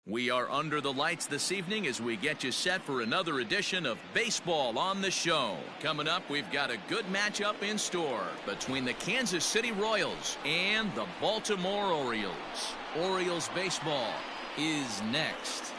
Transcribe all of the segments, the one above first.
We are under the lights this evening as we get you set for another edition of Baseball on the Show. Coming up, we've got a good matchup in store between the Kansas City Royals and the Baltimore Orioles. Orioles baseball is next.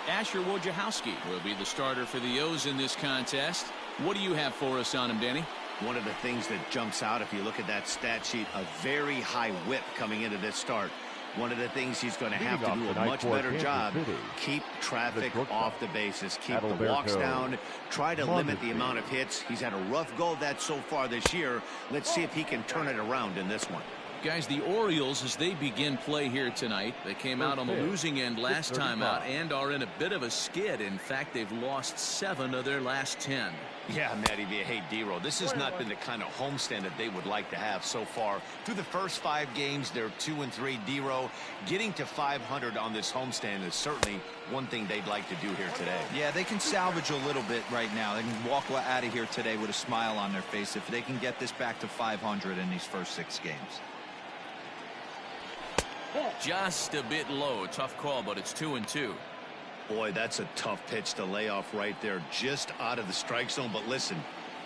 Asher Wojciechowski will be the starter for the O's in this contest. What do you have for us on him, Danny? One of the things that jumps out if you look at that stat sheet, a very high whip coming into this start. One of the things he's going to have to do a much better job, keep traffic off the bases, keep the walks down, try to limit the amount of hits. He's had a rough go of that so far this year. Let's see if he can turn it around in this one. Guys, the Orioles, as they begin play here tonight, they came out on the losing end last time out and are in a bit of a skid. In fact, they've lost 7 of their last 10. Yeah, Matty B. Hey, D-Row, this has not been the kind of homestand that they would like to have so far. Through the first 5 games, they're 2-3. D-Row, getting to 500 on this homestand is certainly one thing they'd like to do here today. Yeah, they can salvage a little bit right now. They can walk out of here today with a smile on their face if they can get this back to 500 in these first 6 games. Just a bit low. Tough call, but it's 2-2. Boy, that's a tough pitch to lay off right there, just out of the strike zone. But listen,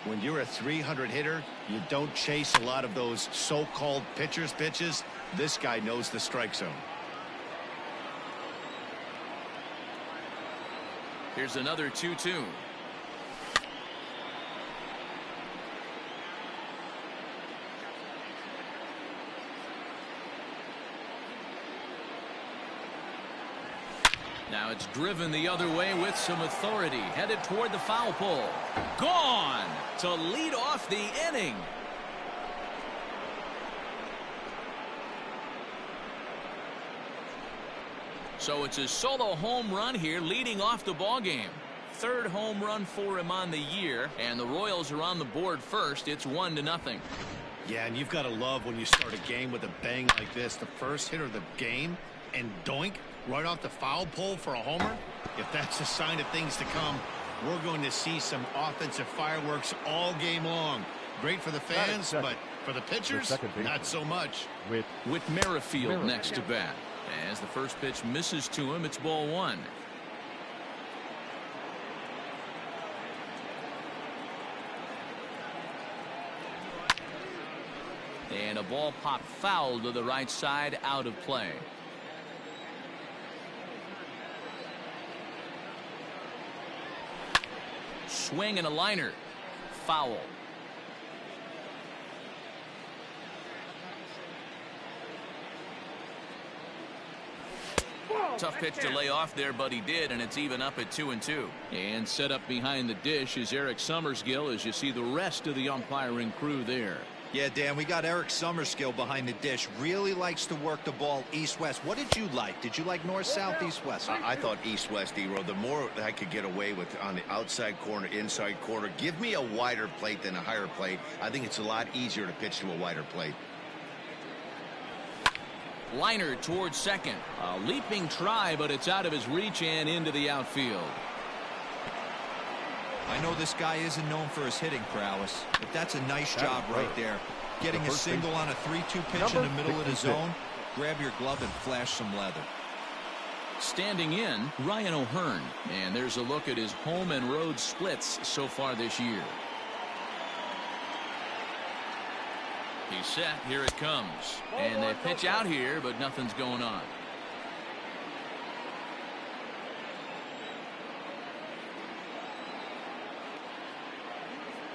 when you're a 300 hitter, you don't chase a lot of those so-called pitcher's pitches. This guy knows the strike zone. Here's another 2-2. Now it's driven the other way with some authority, headed toward the foul pole. Gone to lead off the inning. So it's a solo home run here, leading off the ball game. 3rd home run for him on the year, and the Royals are on the board first. It's 1-0. Yeah, and you've got to love when you start a game with a bang like this. The first hit of the game, and doink, right off the foul pole for a homer. If that's a sign of things to come, we're going to see some offensive fireworks all game long. Great for the fans, but for the pitchers, not so much. With Merrifield next to bat. As the first pitch misses to him, it's ball 1. And a ball popped foul to the right side, out of play. Swing and a liner. Foul. Tough pitch to lay off there, but he did, and it's even up at 2-2. And set up behind the dish is Eric Summerskill as you see the rest of the umpiring crew there. Yeah, Dan, we got Eric Summerskill behind the dish. Really likes to work the ball east-west. What did you like? Did you like north-south, east-west? I thought east-west, D-Row. The more I could get away with on the outside corner, inside corner, give me a wider plate than a higher plate. I think it's a lot easier to pitch to a wider plate. Liner towards second. A leaping try, but it's out of his reach and into the outfield. I know this guy isn't known for his hitting prowess, but that's a nice job right there. Getting a single on a 3-2 pitch in the middle of the zone. Grab your glove and flash some leather. Standing in, Ryan O'Hearn. And there's a look at his home and road splits so far this year. He's set. Here it comes. And they pitch out here, but nothing's going on.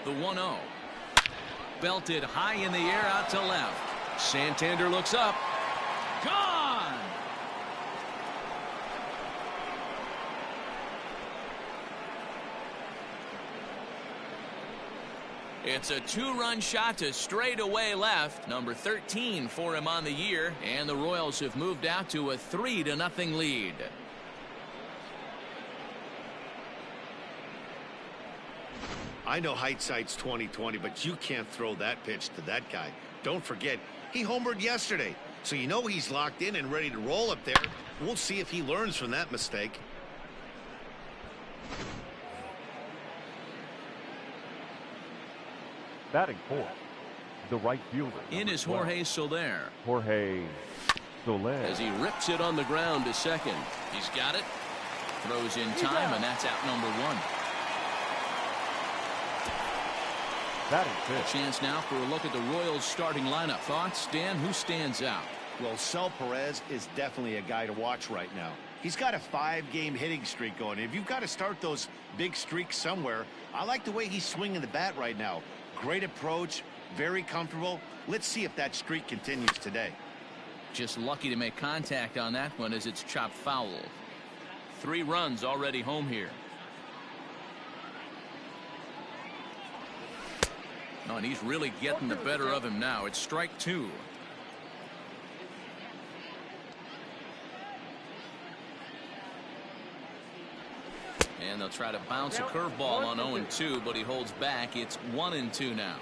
The 1-0. Belted high in the air out to left. Santander looks up. Gone! It's a 2-run shot to straightaway left. Number 13 for him on the year. And the Royals have moved out to a 3-0 lead. I know hindsight's 20/20, but you can't throw that pitch to that guy. Don't forget, he homered yesterday, so you know he's locked in and ready to roll up there. We'll see if he learns from that mistake. Batting 4, the right fielder. In is Jorge Soler. Jorge Soler. As he rips it on the ground to second. He's got it. Throws in time, and that's out number one. Chance now for a look at the Royals starting lineup. Thoughts, Dan? Who stands out? Well, Sel Perez is definitely a guy to watch right now. He's got a 5-game hitting streak going. If you've got to start those big streaks somewhere, I like the way he's swinging the bat right now. Great approach, very comfortable. Let's see if that streak continues today. Just lucky to make contact on that one as it's chopped foul. 3 runs already home here. Oh, and he's really getting the better of him now. It's strike 2. And they'll try to bounce a curveball on 0-2, but he holds back. It's 1-2 now.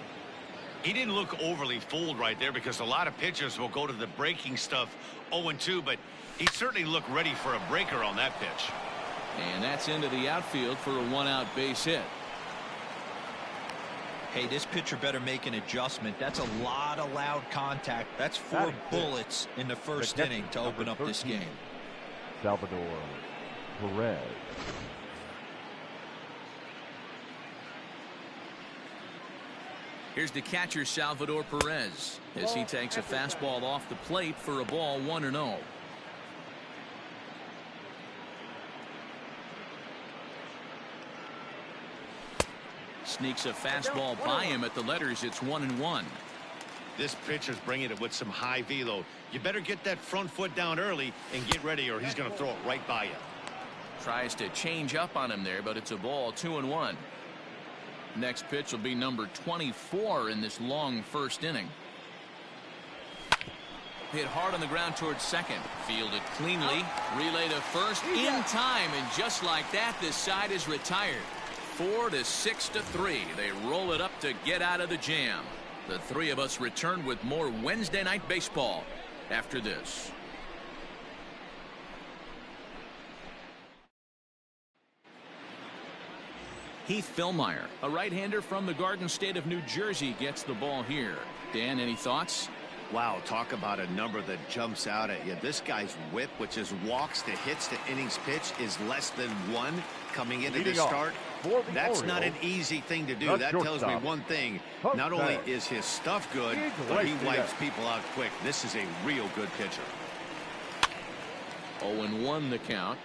He didn't look overly fooled right there because a lot of pitchers will go to the breaking stuff 0-2, but he certainly looked ready for a breaker on that pitch. And that's into the outfield for a 1-out base hit. Hey, this pitcher better make an adjustment. That's a lot of loud contact. That's 4 bullets in the first inning to open up this game. Salvador Perez. Here's the catcher, Salvador Perez, as he takes a fastball off the plate for a ball, 1-0. Sneaks a fastball by him at the letters. It's 1-1. This pitcher's bringing it with some high velo. You better get that front foot down early and get ready, or he's going to throw it right by you. Tries to change up on him there, but it's a ball, 2-1. Next pitch will be number 24 in this long first inning. Hit hard on the ground towards second. Fielded cleanly. Relay to first in time, and just like that, this side is retired. 4-6-3. They roll it up to get out of the jam. The 3 of us return with more Wednesday Night Baseball after this. Heath Fillmyer, a right-hander from the Garden State of New Jersey, gets the ball here. Dan, any thoughts? Wow, talk about a number that jumps out at you. This guy's whip, which is walks to hits to innings pitch, is less than 1 coming into this start. That's not an easy thing to do. That tells me one thing. Not only is his stuff good, but he wipes people out quick. This is a real good pitcher. 0-1 the count.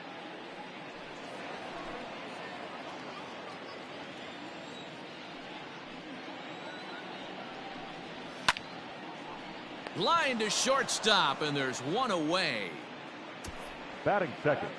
Line to shortstop, and there's 1 away. Batting second.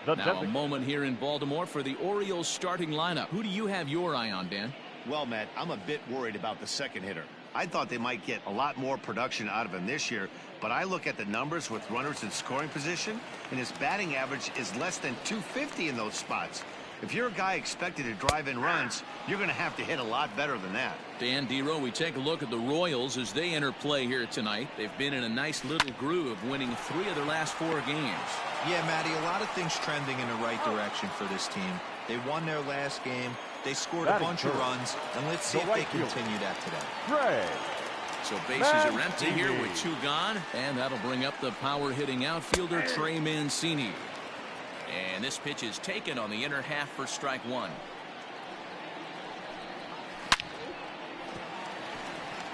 Now a moment here in Baltimore for the Orioles starting lineup. Who do you have your eye on, Dan? Well, Matt, I'm a bit worried about the second hitter. I thought they might get a lot more production out of him this year, but I look at the numbers with runners in scoring position, and his batting average is less than .250 in those spots. If you're a guy expected to drive in runs, you're going to have to hit a lot better than that. Dan Dero, we take a look at the Royals as they enter play here tonight. They've been in a nice little groove, winning 3 of their last 4 games. Yeah, Matty, a lot of things trending in the right direction for this team. They won their last game. They scored a bunch of runs, and let's see if they continue that today. So bases are empty here with 2 gone, and that'll bring up the power-hitting outfielder Trey Mancini. And this pitch is taken on the inner half for strike 1.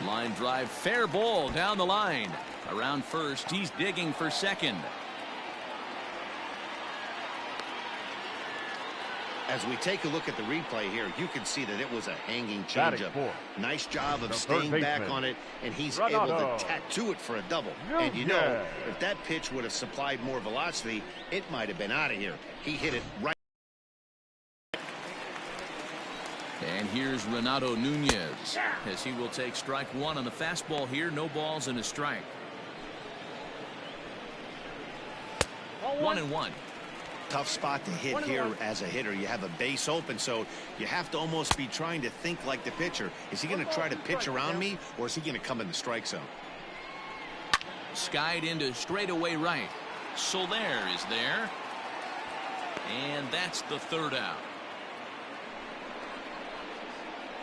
Line drive, fair ball down the line. Around first, he's digging for second. As we take a look at the replay here, you can see that it was a hanging changeup. Nice job of staying back on it, and he's able to tattoo it for a double. And you know, if that pitch would have supplied more velocity, it might have been out of here. He hit it right. And here's Renato Nunez as he will take strike 1 on the fastball here. No balls and a strike. 1-1. Tough spot to hit here as a hitter. You have a base open, so you have to almost be trying to think like the pitcher. Is he going to try to pitch around me, or is he going to come in the strike zone? Skied into straightaway right. Soler is there. And that's the 3rd out.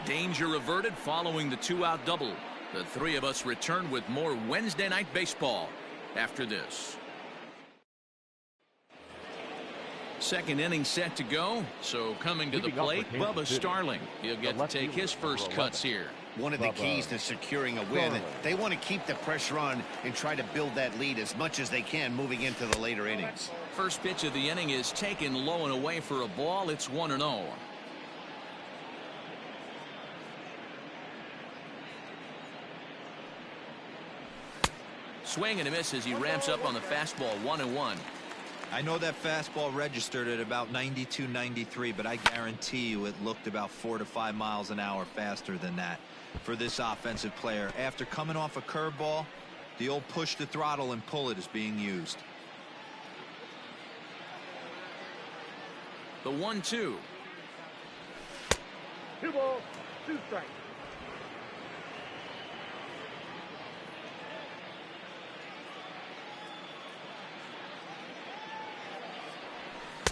Danger averted following the 2-out double. The three of us return with more Wednesday Night Baseball after this. Second inning set to go. So coming to the plate, Bubba Starling. He'll get to take his first cuts here. One of the keys to securing a win, they want to keep the pressure on and try to build that lead as much as they can moving into the later innings. First pitch of the inning is taken low and away for a ball. It's 1-0. Swing and a miss as he ramps up on the fastball. 1-1. I know that fastball registered at about 92, 93, but I guarantee you it looked about 4 to 5 miles an hour faster than that for this offensive player. After coming off a curveball, the old push the throttle and pull it is being used. The 1-2. 2 balls, 2 strikes.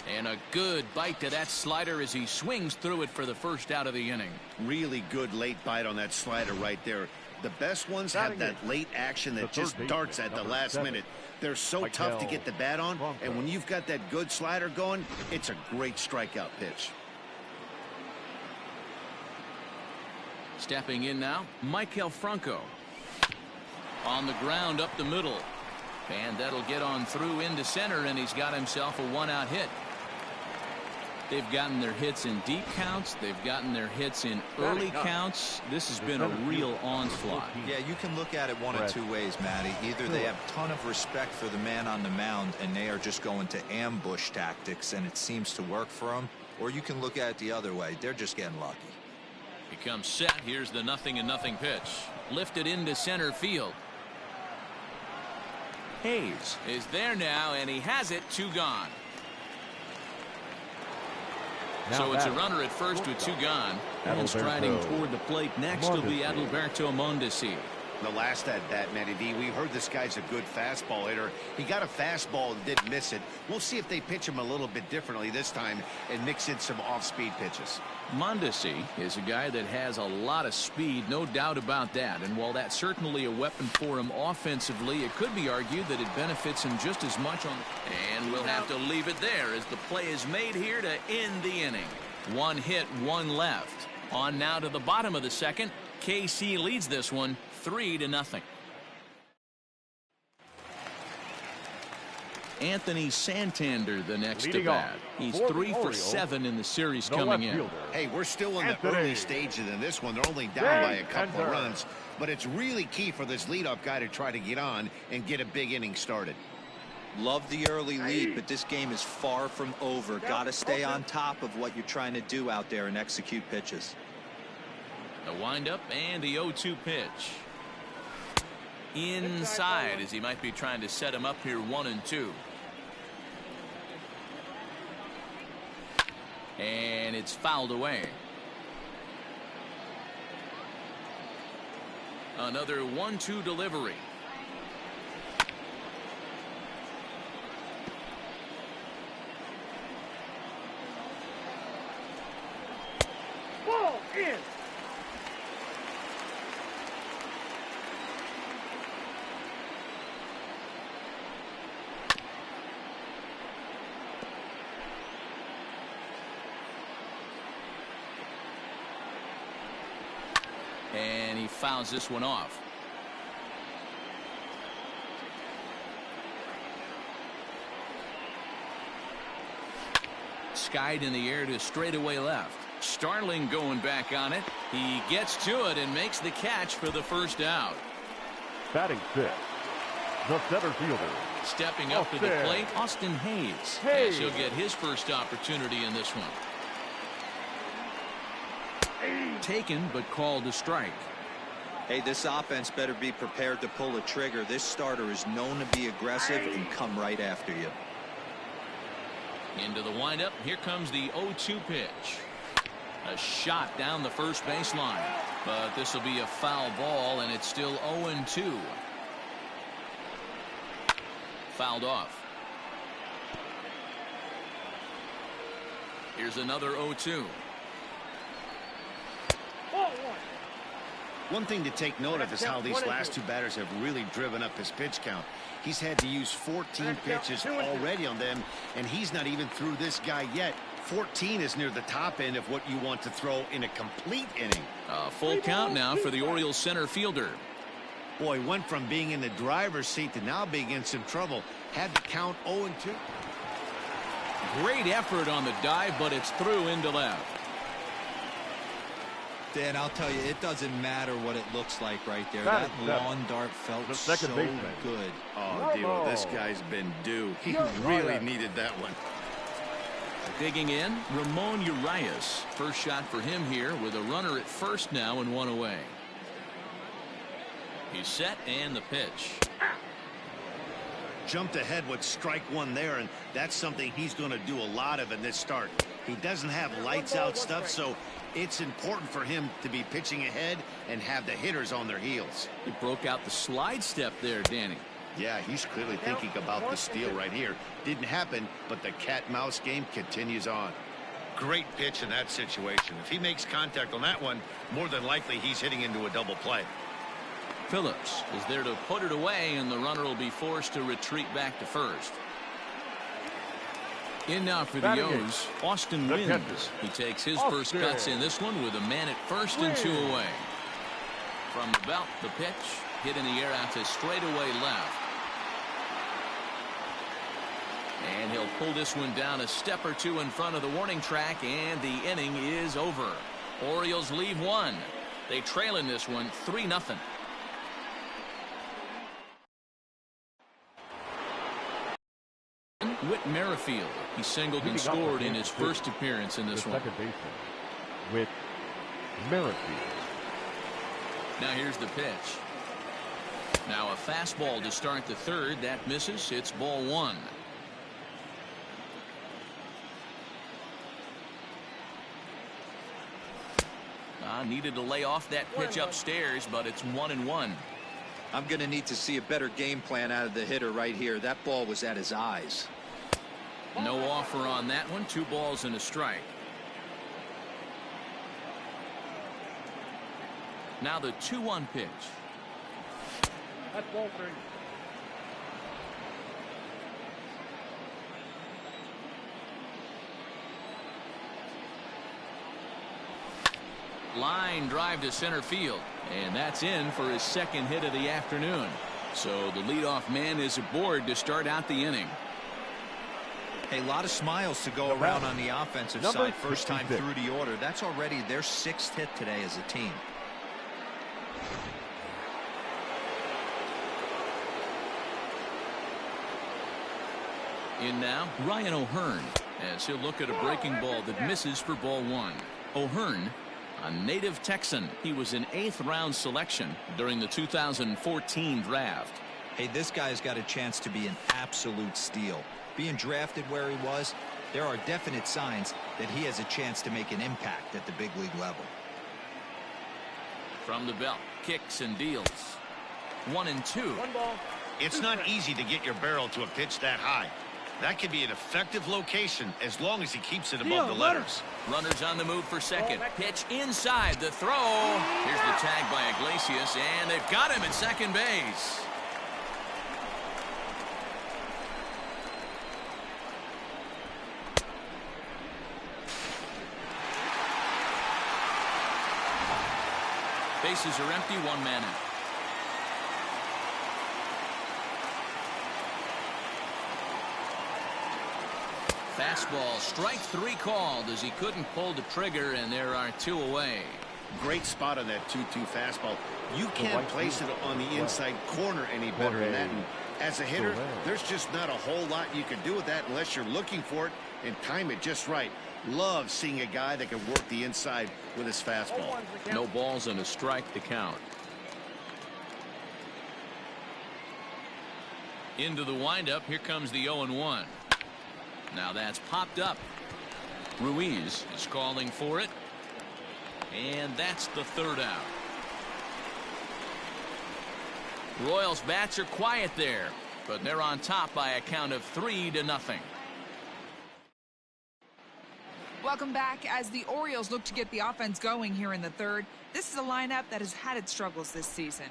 And a good bite to that slider as he swings through it for the first out of the inning. Really good late bite on that slider right there. The best ones have that late action that just darts at the last minute. They're so tough to get the bat on, and when you've got that good slider going, it's a great strikeout pitch. Stepping in now, Michael Franco. On the ground up the middle. And that'll get on through into center, and he's got himself a one-out hit. They've gotten their hits in deep counts. They've gotten their hits in early counts. This has been a real onslaught. Yeah, you can look at it one of two ways, Matty. Either they have a ton of respect for the man on the mound and they are just going to ambush tactics and it seems to work for them, or you can look at it the other way. They're just getting lucky. He comes set. Here's the 0-0 pitch. Lifted into center field. Hayes is there now, and he has it. 2 gone. So it's a runner at first with 2 gone. And striding toward the plate next will be Adalberto Mondesi. The last at bat, Matty V, we heard this guy's a good fastball hitter. He got a fastball and didn't miss it. We'll see if they pitch him a little bit differently this time and mix in some off-speed pitches. Mondesi is a guy that has a lot of speed, no doubt about that. And while that's certainly a weapon for him offensively, it could be argued that it benefits him just as much on. And we'll have to leave it there as the play is made here to end the inning. 1 hit, 1 left. On now to the bottom of the second. KC leads this one 3-0. Anthony Santander the next to bat. He's 3 for 7 in the series coming in. Hey, we're still in the early stages in this one. They're only down by a couple of runs, but it's really key for this leadoff guy to try to get on and get a big inning started. Love the early lead, but this game is far from over. Got to stay on top of what you're trying to do out there and execute pitches. The windup and the 0-2 pitch. Inside as he might be trying to set him up here 1-2. And it's fouled away. Another 1-2 delivery. Ball in. And he fouls this one off. Skied in the air to straightaway left. Starling going back on it. He gets to it and makes the catch for the first out. Batting 6th, the center fielder. Stepping up to the plate, Austin Hayes. As he'll get his first opportunity in this one. Taken but called a strike. Hey, this offense better be prepared to pull a trigger. This starter is known to be aggressive and come right after you. Into the windup. Here comes the 0-2 pitch. A shot down the first baseline. But this will be a foul ball, and it's still 0-2. Fouled off. Here's another 0-2. One thing to take note of is how these last two batters have really driven up his pitch count. He's had to use 14 pitches already on them, and he's not even through this guy yet. 14 is near the top end of what you want to throw in a complete inning. A full count now for the Orioles center fielder. Boy, went from being in the driver's seat to now being in some trouble. Had the count 0-2. Great effort on the dive, but it's through into left. Dan, I'll tell you, it doesn't matter what it looks like right there. That lawn dart felt so good. Oh, Devo, this guy's been due. He really needed that one. Digging in, Ramon Urias. First shot for him here with a runner at first now and one away. He's set and the pitch. Jumped ahead with strike one there, and that's something he's going to do a lot of in this start. He doesn't have lights out stuff, so it's important for him to be pitching ahead and have the hitters on their heels. He broke out the slide step there, Danny. Yeah, he's clearly thinking about the steal right here. Didn't happen, but the cat-mouse game continues on. Great pitch in that situation. If he makes contact on that one, more than likely he's hitting into a double play. Phillips is there to put it away, and the runner will be forced to retreat back to first. In now for the O's, Austin Wynns. He takes his first cuts in this one with a man at first and two away. From the belt, the pitch hit in the air out to straightaway left. And he'll pull this one down a step or two in front of the warning track, and the inning is over. Orioles leave one. They trail in this one 3-0. Whit Merrifield. He singled and scored in his first appearance in this one. Second baseman, Whit Merrifield. Now here's the pitch. Now a fastball to start the third. That misses. It's ball one. Needed to lay off that pitch upstairs, but it's 1-1. I'm going to need to see a better game plan out of the hitter right here. That ball was at his eyes. No offer on that one. 2 balls and a strike. Now the 2-1 pitch. That's ball 3. Line drive to center field, and that's in for his second hit of the afternoon. So the leadoff man is aboard to start out the inning. A lot of smiles to go around on the offensive side. First time through the order. That's already their 6th hit today as a team. In now, Ryan O'Hearn, as he'll look at a breaking ball that misses for ball one. O'Hearn, a native Texan. He was an 8th round selection during the 2014 draft. Hey, this guy's got a chance to be an absolute steal. Being drafted where he was, there are definite signs that he has a chance to make an impact at the big league level. From the belt, kicks and deals. 1-2. One ball. It's not easy to get your barrel to a pitch that high. That could be an effective location as long as he keeps it above the letters. Runners on the move for second. Pitch inside the throw. Here's the tag by Iglesias, and they've got him at second base. Bases are empty, 1 man out. Fastball, strike 3 called as he couldn't pull the trigger, and there are 2 away. Great spot on that 2-2 fastball. You can't place it on the inside corner any better than that. And as a hitter, there's just not a whole lot you can do with that unless you're looking for it and time it just right. Love seeing a guy that can work the inside with his fastball. No balls and a strike to count. Into the windup. Here comes the 0-1. Now that's popped up. Ruiz is calling for it. And that's the 3rd out. Royals bats are quiet there, but they're on top by a count of 3-0. Welcome back. As the Orioles look to get the offense going here in the third, this is a lineup that has had its struggles this season.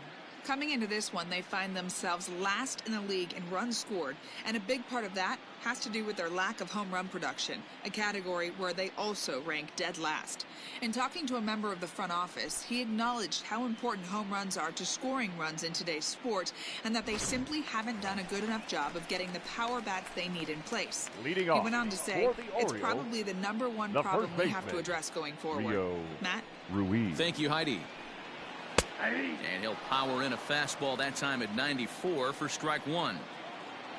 Coming into this one, they find themselves last in the league in runs scored, and a big part of that has to do with their lack of home run production, a category where they also rank dead last. In talking to a member of the front office, he acknowledged how important home runs are to scoring runs in today's sport, and that they simply haven't done a good enough job of getting the power bats they need in place. Leading he off went on to say, it's probably the #1 problem we have to address going forward. Matt? Ruiz. Thank you, Heidi. And he'll power in a fastball that time at 94 for strike one.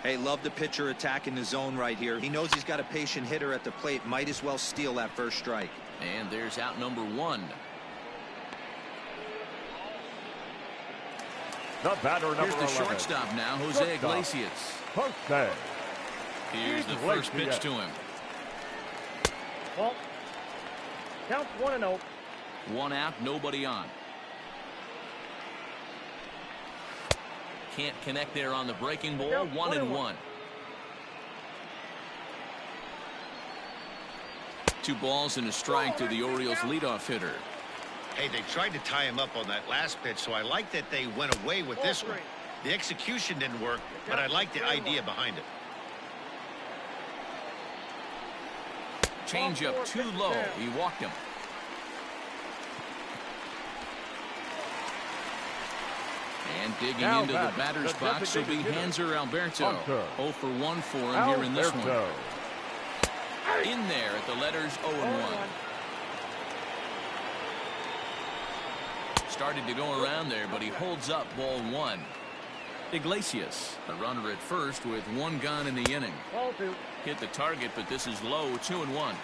Hey, love the pitcher attacking the zone right here. He knows he's got a patient hitter at the plate. Might as well steal that first strike. And there's out number one. The batter, number Here's the 11. shortstop now, Jose Iglesias. Jose. Here's the first pitch to him. Well, count 1-0. One out, nobody on. Can't connect there on the breaking ball. 1-1. 2 balls and a strike to the Orioles leadoff hitter. Hey, they tried to tie him up on that last pitch, so I like that they went away with this one. The execution didn't work, but I like the idea behind it. Change up too low. He walked him. And digging Now into the batter's box will be Hanser Alberto. 0 for 1 for him here in this one. In there at the letters 0-1. Started to go around there, but he holds up ball 1. Iglesias, the runner at first with 1 gone in the inning. Hit the target, but this is low. 2-1.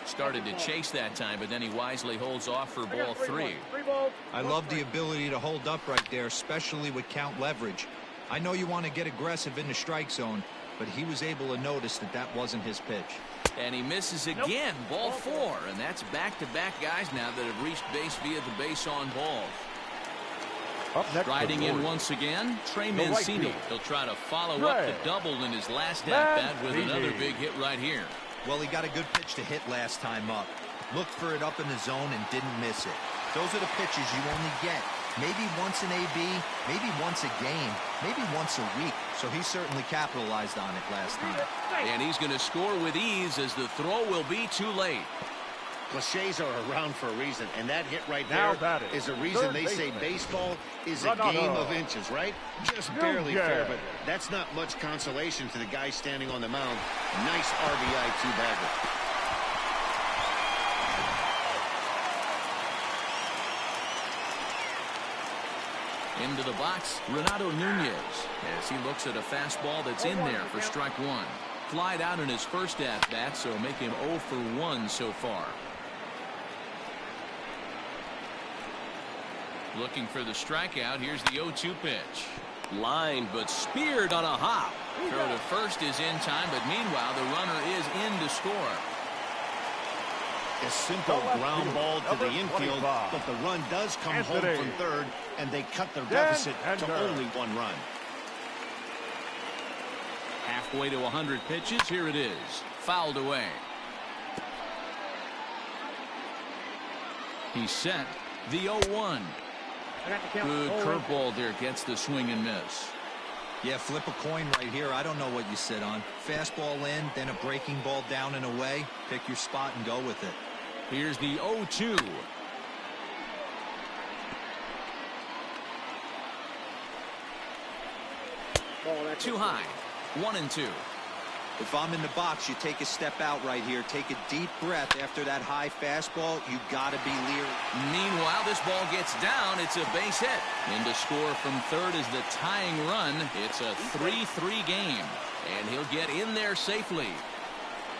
Started to chase that time, but then he wisely holds off for ball 3. I love the ability to hold up right there, especially with count leverage. I know you want to get aggressive in the strike zone, but he was able to notice that that wasn't his pitch. And he misses again. Ball 4. And that's back-to-back guys now that have reached base via the base on balls. Riding in once again, Trey Mancini. He'll try to follow up the double in his last at-bat with another big hit right here. Well, he got a good pitch to hit last time up. Looked for it up in the zone and didn't miss it. Those are the pitches you only get. Maybe once in AB, maybe once a game, maybe once a week. So he certainly capitalized on it last time. And he's going to score with ease as the throw will be too late. Cliches are around for a reason, and that hit right there is a reason they say baseball is a game of inches, right? Just barely fair, but that's not much consolation to the guy standing on the mound. Nice RBI two-bagger. Into the box, Renato Nunez, as he looks at a fastball that's in there for strike 1. Flied out in his first at-bat, so make him 0 for 1 so far. Looking for the strikeout. Here's the 0-2 pitch. Lined but speared on a hop. Throw to first is in time, but meanwhile the runner is in to score. A simple ground ball to the infield, but the run does come home from third, and they cut their deficit to only 1 run. Halfway to 100 pitches. Here it is. Fouled away. He's set. The 0-1. Good curveball there. Gets the swing and miss. Yeah, flip a coin right here. I don't know what you sit on. Fastball in, then a breaking ball down and away. Pick your spot and go with it. Here's the 0-2. Too high. 1-2. If I'm in the box, you take a step out right here. Take a deep breath after that high fastball. You got to be leery. Meanwhile, this ball gets down. It's a base hit. In to score from third is the tying run. It's a 3-3 game. And he'll get in there safely.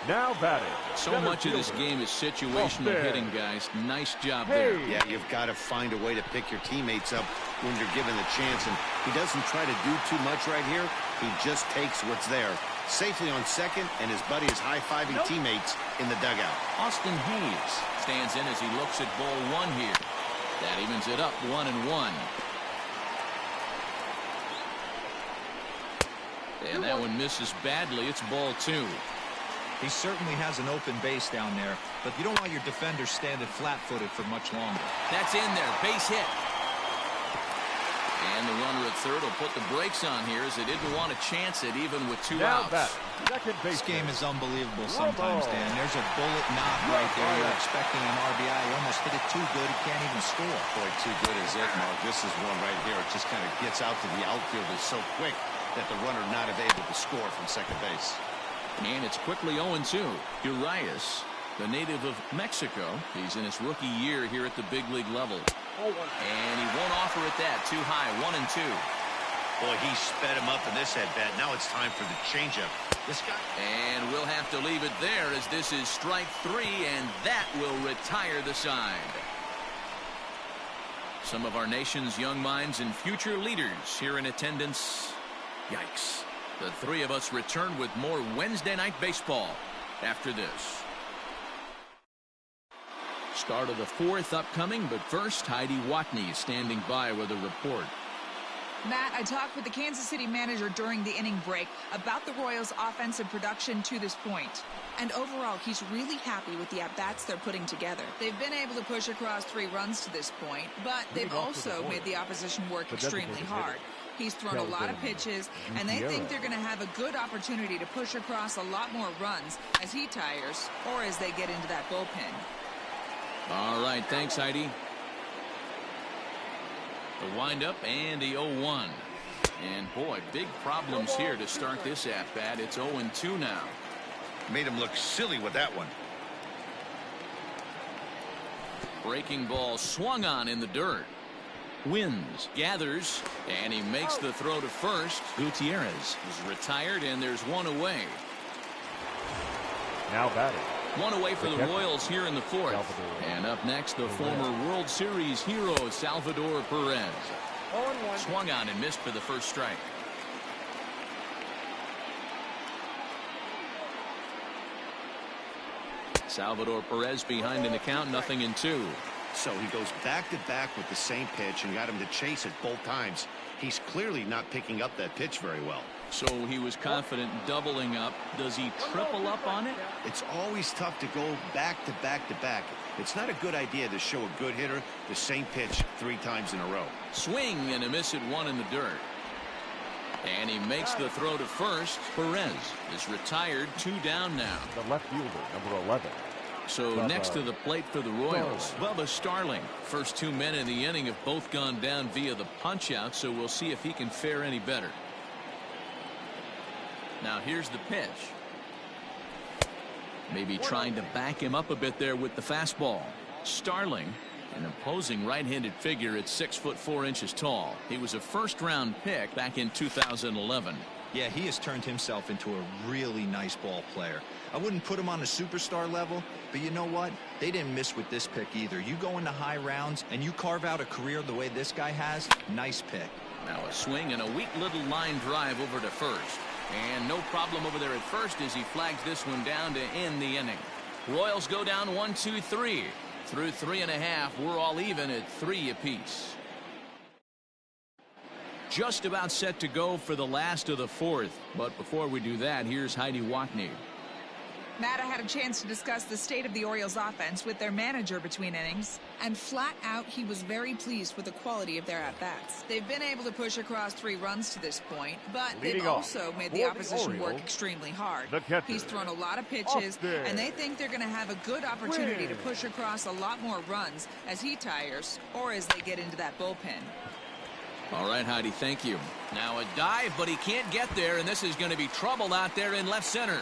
Now batting. So much of this game is situational hitting, guys. Nice job there. Yeah, you've got to find a way to pick your teammates up when you're given the chance. And he doesn't try to do too much right here. He just takes what's there. Safely on second, and his buddy is high-fiving teammates in the dugout. Austin Hayes stands in as he looks at ball 1 here. That evens it up 1-1. And that one misses badly. It's ball 2. He certainly has an open base down there, but you don't want your defender standing flat-footed for much longer. That's in there. Base hit. And the runner at third will put the brakes on here as they didn't want to chance it even with 2 outs. This game is unbelievable sometimes, Dan. There's a bullet knock right there. You're expecting an RBI. He almost hit it too good. He can't even score. Boy, too good is it, Mark. This is one right here. It just kind of gets out to the outfield. It's so quick that the runner not able to score from second base. And it's quickly 0-2. Urias, the native of Mexico. He's in his rookie year here at the big league level. And he won't offer it that. Too high. 1-2. Boy, he sped him up in this at-bat. Now it's time for the changeup. This guy. And we'll have to leave it there as this is strike 3, and that will retire the side. Some of our nation's young minds and future leaders here in attendance. Yikes. The three of us return with more Wednesday night baseball after this. Start of the 4th upcoming, but first, Heidi Watney standing by with a report. Matt, I talked with the Kansas City manager during the inning break about the Royals' offensive production to this point. And overall, he's really happy with the at-bats they're putting together. They've been able to push across 3 runs to this point, but they've also made the opposition work extremely hard. He's thrown a lot of pitches, and they think they're going to have a good opportunity to push across a lot more runs as he tires or as they get into that bullpen. All right, thanks, Heidi. The windup and the 0-1. And boy, big problems here to start this at-bat. It's 0-2 now. Made him look silly with that one. Breaking ball swung on in the dirt. Wins, gathers, and he makes the throw to first. Gutierrez is retired, and there's 1 away. Now batting. 1 away for the Royals here in the 4th. And up next, the former World Series hero, Salvador Perez. Swung on and missed for the first strike. Salvador Perez behind in the count, 0-2. So he goes back-to-back with the same pitch and got him to chase it both times. He's clearly not picking up that pitch very well. So he was confident doubling up. Does he triple up on it? It's always tough to go back-to-back-to-back. It's not a good idea to show a good hitter the same pitch 3 times in a row. Swing and a miss at 1 in the dirt. And he makes the throw to first. Perez is retired, 2 down now. The left fielder, number 11. So next to the plate for the Royals, Bubba Starling. First 2 men in the inning have both gone down via the punch-out, so we'll see if he can fare any better. Now here's the pitch. Maybe trying to back him up a bit there with the fastball. Starling, an imposing right-handed figure at 6'4" tall. He was a first-round pick back in 2011. Yeah, he has turned himself into a really nice ball player. I wouldn't put him on a superstar level, but you know what? They didn't miss with this pick either. You go into high rounds and you carve out a career the way this guy has, nice pick. Now a swing and a weak little line drive over to first. And no problem over there at first as he flags this one down to end the inning. Royals go down 1-2-3. Through 3.5, we're all even at 3 apiece. Just about set to go for the last of the 4th. But before we do that, here's Heidi Watney. Matt, I had a chance to discuss the state of the Orioles offense with their manager between innings, and flat out he was very pleased with the quality of their at-bats. They've been able to push across 3 runs to this point, but they've also made the opposition work extremely hard. He's thrown a lot of pitches, and they think they're going to have a good opportunity to push across a lot more runs as he tires or as they get into that bullpen. All right, Heidi, thank you. Now a dive, but he can't get there, and this is going to be trouble out there in left center.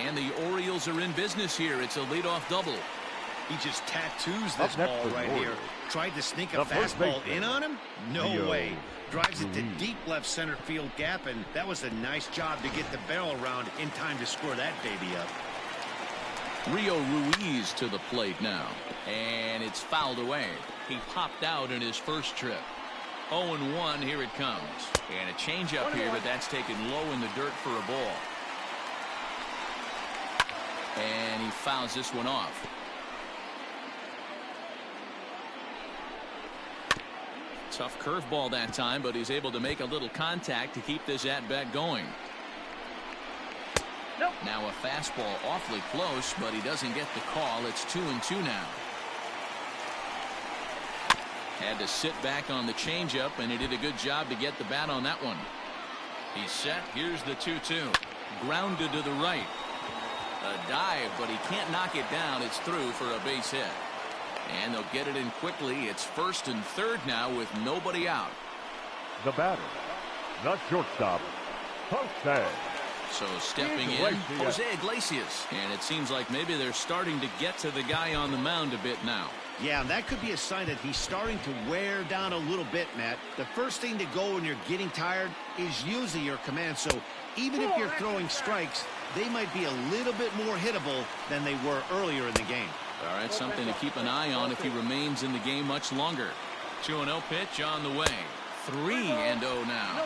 And the Orioles are in business here. It's a leadoff double. He just tattoos this ball right here. Tried to sneak a fastball in on him? No way. Drives it to deep left center field gap, and that was a nice job to get the barrel around in time to score that baby up. Rio Ruiz to the plate now. And it's fouled away. He popped out in his first trip. 0-1, here it comes. And a changeup here, but that's taken low in the dirt for a ball. And he fouls this one off. Tough curveball that time, but he's able to make a little contact to keep this at-bat going. Nope. Now a fastball awfully close, but he doesn't get the call. It's 2-2 now. Had to sit back on the changeup, and he did a good job to get the bat on that one. He's set. Here's the 2-2. Grounded to the right. A dive, but he can't knock it down. It's through for a base hit. And they'll get it in quickly. It's first and third now with nobody out. The batter, the shortstop, Jose. So stepping in, Jose Iglesias. And it seems like maybe they're starting to get to the guy on the mound a bit now. Yeah, and that could be a sign that he's starting to wear down a little bit, Matt. The first thing to go when you're getting tired is usually your command. So even if you're throwing strikes, they might be a little bit more hittable than they were earlier in the game. All right, something to keep an eye on if he remains in the game much longer. 2-0 pitch on the way. 3-0 now.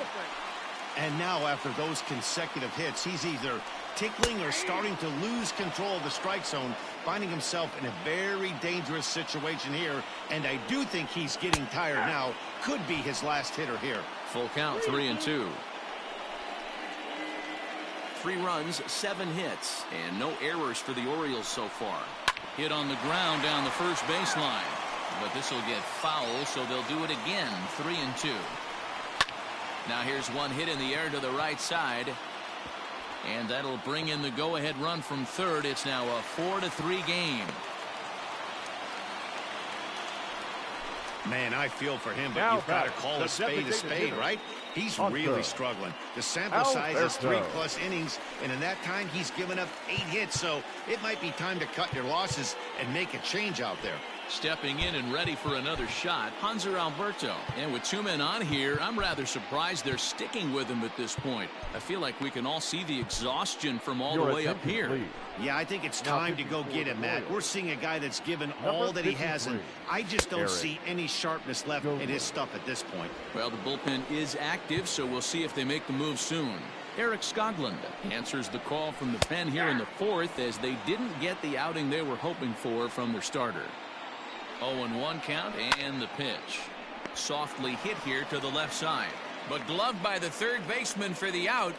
And now after those consecutive hits, he's either tickling or starting to lose control of the strike zone, finding himself in a very dangerous situation here. And I do think he's getting tired now. Could be his last hitter here. Full count, 3-2. 3 runs, 7 hits, and no errors for the Orioles so far. Hit on the ground down the first baseline. But this will get foul, so they'll do it again. 3-2. Now here's one hit in the air to the right side. And that'll bring in the go-ahead run from third. It's now a 4-3 game. Man, I feel for him, but you've got to call a spade, right? He's really struggling. The sample size is 3+ innings, and in that time, he's given up 8 hits. So it might be time to cut your losses and make a change out there. Stepping in and ready for another shot, Hanser Alberto. And with 2 men on here, I'm rather surprised they're sticking with him at this point. I feel like we can all see the exhaustion from all the way up here. Please. Yeah, I think it's time to go get him, Matt. We're seeing a guy that's given all that he has, and I just don't see any sharpness left in his stuff at this point. Well, the bullpen is active, so we'll see if they make the move soon. Eric Skoglund answers the call from the pen here in the 4th, as they didn't get the outing they were hoping for from their starter. 0-1 count, and the pitch. Softly hit here to the left side, but gloved by the third baseman for the out.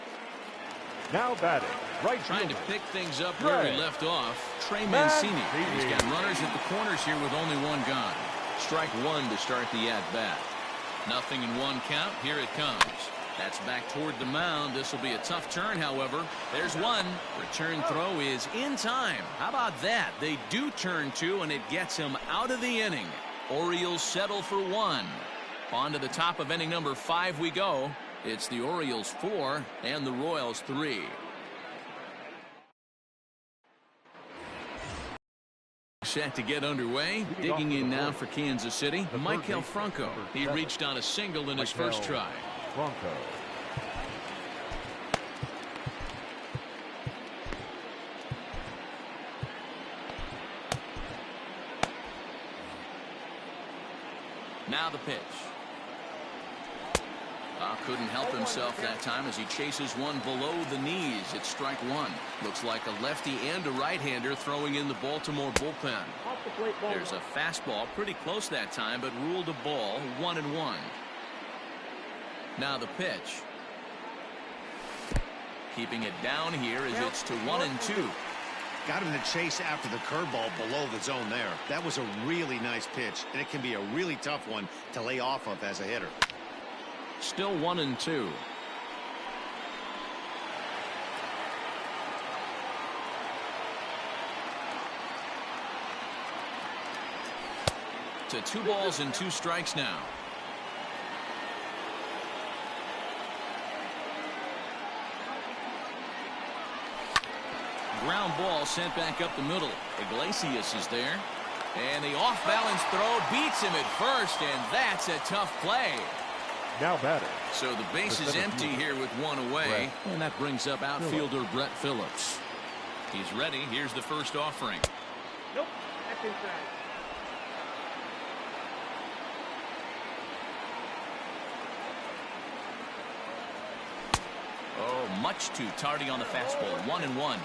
Now batting, right Trying to fielder. pick things up where he left off. Trey Mancini. He's got runners at the corners here with only 1 gone. Strike 1 to start the at-bat. 0-1 count. Here it comes. That's back toward the mound. This will be a tough turn, however. There's one. Return throw is in time. How about that? They do turn 2, and it gets him out of the inning. Orioles settle for 1. On to the top of inning number 5 we go. It's the Orioles 4 and the Royals 3. Set to get underway. Digging in now for Kansas City, Maikel Franco. He reached on a single in his first try. Franco. Now the pitch. Couldn't help himself that time as he chases one below the knees. It's strike 1. Looks like a lefty and a right-hander throwing in the Baltimore bullpen. There's a fastball pretty close that time, but ruled a ball. 1-1. Now the pitch. Keeping it down here as it's to 1-2. Got him to chase after the curveball below the zone there. That was a really nice pitch, and it can be a really tough one to lay off of as a hitter. Still 1-2. To 2 balls and 2 strikes now. Ground ball sent back up the middle. Iglesias is there. And the off-balance throw beats him at first, and that's a tough play. Now batter. So the base is empty here with 1 away, and that brings up outfielder Brett Phillips. He's ready. Here's the first offering. Nope, that's inside. Oh, much too tardy on the fastball. 1-1.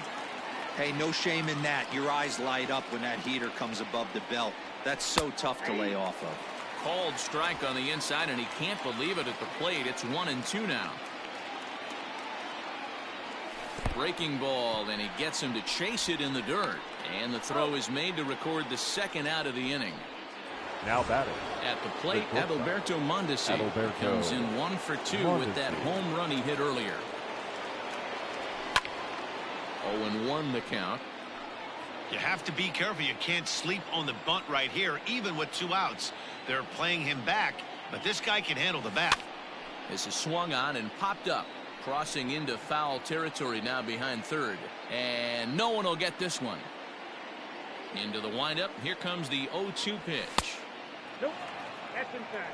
Hey, no shame in that. Your eyes light up when that heater comes above the belt. That's so tough to lay off of. Called strike on the inside, and he can't believe it at the plate. It's 1-2 now. Breaking ball, and he gets him to chase it in the dirt. And the throw is made to record the second out of the inning. Now batting. At the plate, Adalberto Mondesi comes in 1 for 2 with that home run he hit earlier. 0-1 the count. You have to be careful. You can't sleep on the bunt right here, even with 2 outs. They're playing him back, but this guy can handle the bat. This is swung on and popped up. Crossing into foul territory now behind third. And no one will get this one. Into the windup. Here comes the 0-2 pitch. Nope. That's inside.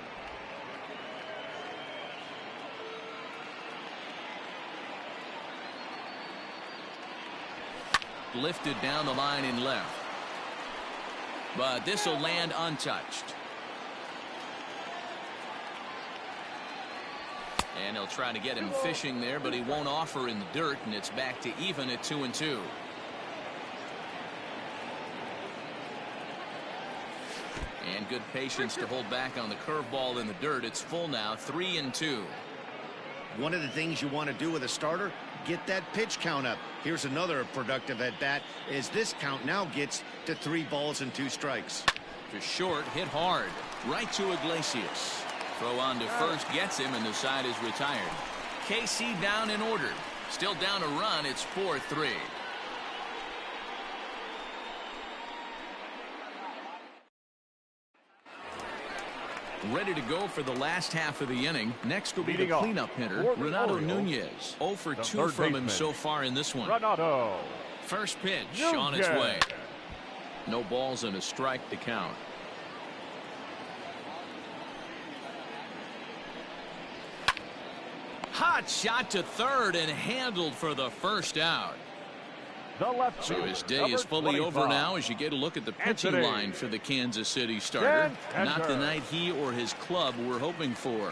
Lifted down the line in left. But this will land untouched. And he'll try to get him fishing there, but he won't offer in the dirt, and it's back to even at 2-2. And good patience to hold back on the curveball in the dirt. It's full now, 3-2. One of the things you want to do with a starter, get that pitch count up. Here's another productive at bat as this count now gets to 3 balls and 2 strikes. To short, hit hard, right to Iglesias. Throw on to first gets him, and the side is retired. KC down and ordered. Still down a run. It's 4-3. Ready to go for the last half of the inning. Next will be the cleanup hitter, Renato Nunez. 0 for 2 from him so far in this one. Renato. First pitch on its way. No balls and a strike to count. Hot shot to third and handled for the first out. So his day is fully over now as you get a look at the pitching line for the Kansas City starter. Not the night he or his club were hoping for.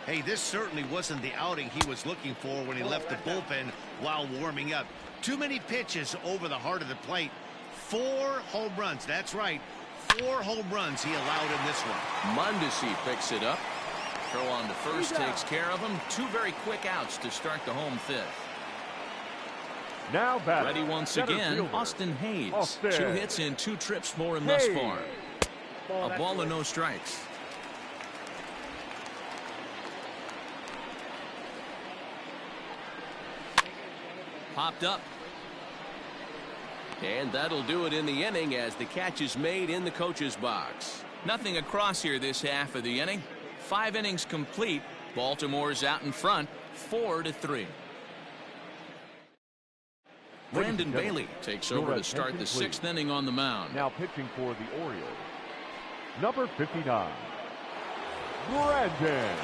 Hey, this certainly wasn't the outing he was looking for when he left the bullpen while warming up. Too many pitches over the heart of the plate. 4 home runs. That's right. 4 home runs he allowed in this one. Mondesi picks it up. Throw on to first takes care of him. 2 very quick outs to start the home 5th. Now batting. Ready once again, Austin Hayes. 2 hits and 2 trips for him thus far. A ball and no strikes. Popped up. And that'll do it in the inning as the catch is made in the coach's box. Nothing across here this half of the inning. 5 innings complete. Baltimore's out in front, 4-3. Brandon Bailey takes over to start the 6th inning on the mound. Now pitching for the Orioles, number 59, Brandon.